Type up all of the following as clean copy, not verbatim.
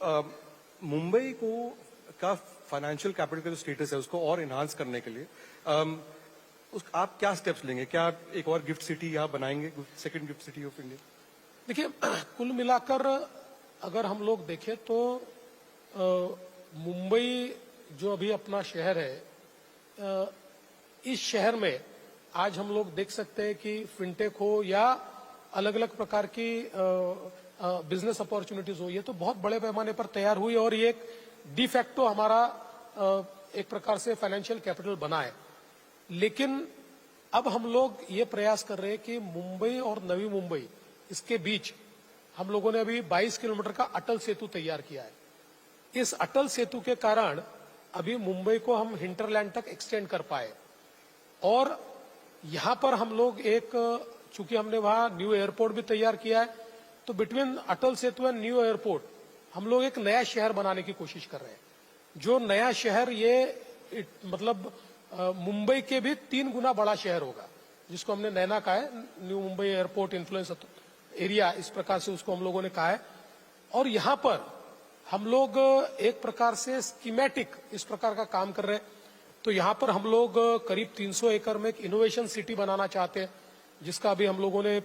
मुंबई को का financial capital का जो स्टेटस है उसको और इन्हांस करने के लिए आप क्या स्टेप्स लेंगे? क्या आप एक और गिफ्ट सिटी यहाँ बनाएंगे, second gift city of India? देखिए, कुल मिलाकर अगर हम लोग देखें तो मुंबई जो अभी अपना शहर है, इस शहर में आज हम लोग देख सकते हैं कि फिनटेक हो या अलग अलग प्रकार की बिजनेस अपॉर्चुनिटीज हो, ये तो बहुत बड़े पैमाने पर तैयार हुई और ये एक डिफैक्टो हमारा एक प्रकार से फाइनेंशियल कैपिटल बना है। लेकिन अब हम लोग ये प्रयास कर रहे हैं कि मुंबई और नवी मुंबई इसके बीच हम लोगों ने अभी 22 किलोमीटर का अटल सेतु तैयार किया है। इस अटल सेतु के कारण अभी मुंबई को हम हिंटरलैंड तक एक्सटेंड कर पाए और यहां पर हम लोग चूंकि हमने वहां न्यू एयरपोर्ट भी तैयार किया है, तो between Atal Setu and new airport हम लोग एक नया शहर बनाने की कोशिश कर रहे हैं। जो नया शहर मतलब मुंबई के भी 3 गुना बड़ा शहर होगा, जिसको हमने नैना कहा है, new Mumbai airport influence area, इस प्रकार से उसको हम लोगों ने कहा है। और यहां पर हम लोग एक प्रकार से स्कीमेटिक इस प्रकार का काम कर रहे हैं। तो यहां पर हम लोग करीब 300 एकड़ में एक इनोवेशन सिटी बनाना चाहते हैं, जिसका अभी हम लोगों ने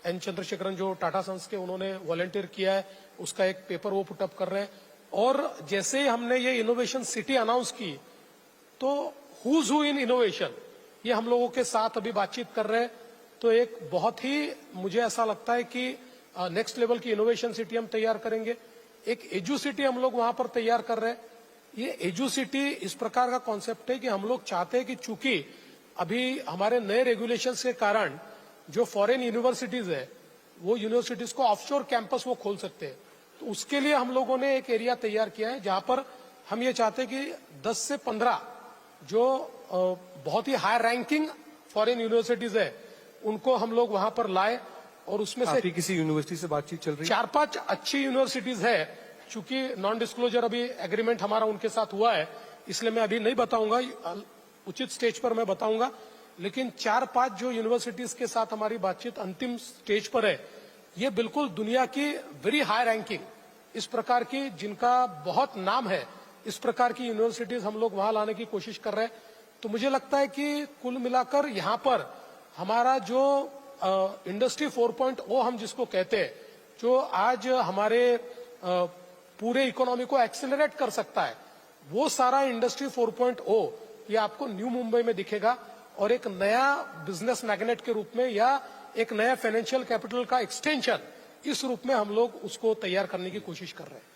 एन चंद्रशेखरन जो टाटा सन्स के उन्होंने वॉलंटियर किया है, उसका एक पेपर वो पुटअप कर रहे हैं। और जैसे ही हमने ये इनोवेशन सिटी अनाउंस की तो हुज हु इन इनोवेशन ये हम लोगों के साथ अभी बातचीत कर रहे हैं। तो एक बहुत ही मुझे ऐसा लगता है कि नेक्स्ट लेवल की इनोवेशन सिटी हम तैयार करेंगे। एक एजू सिटी हम लोग वहां पर तैयार कर रहे हैं। ये एजू सिटी इस प्रकार का कॉन्सेप्ट है कि हम लोग चाहते हैं कि चूंकि अभी हमारे नए रेगुलेशंस के कारण जो फॉरेन यूनिवर्सिटीज है वो यूनिवर्सिटीज को ऑफशोर कैंपस वो खोल सकते हैं। तो उसके लिए हम लोगों ने एक एरिया तैयार किया है जहां पर हम ये चाहते हैं कि 10 से 15 जो बहुत ही हाई रैंकिंग फॉरेन यूनिवर्सिटीज है उनको हम लोग वहां पर लाए। और उसमें से किसी यूनिवर्सिटी से बातचीत चल रही है? 4-5 अच्छी यूनिवर्सिटीज है। चूंकि नॉन डिस्क्लोजर अभी एग्रीमेंट हमारा उनके साथ हुआ है, इसलिए मैं अभी नहीं बताऊंगा, उचित स्टेज पर मैं बताऊंगा। लेकिन 4-5 जो यूनिवर्सिटीज के साथ हमारी बातचीत अंतिम स्टेज पर है, ये बिल्कुल दुनिया की वेरी हाई रैंकिंग इस प्रकार की, जिनका बहुत नाम है, इस प्रकार की यूनिवर्सिटीज हम लोग वहां लाने की कोशिश कर रहे हैं। तो मुझे लगता है कि कुल मिलाकर यहाँ पर हमारा जो इंडस्ट्री 4.0 हम जिसको कहते हैं, जो आज हमारे पूरे इकोनॉमी को एक्सेलरेट कर सकता है, वो सारा इंडस्ट्री 4.0 ये आपको न्यू मुंबई में दिखेगा। और एक नया बिजनेस मैग्नेट के रूप में या एक नया फाइनेंशियल कैपिटल का एक्सटेंशन, इस रूप में हम लोग उसको तैयार करने की कोशिश कर रहे हैं।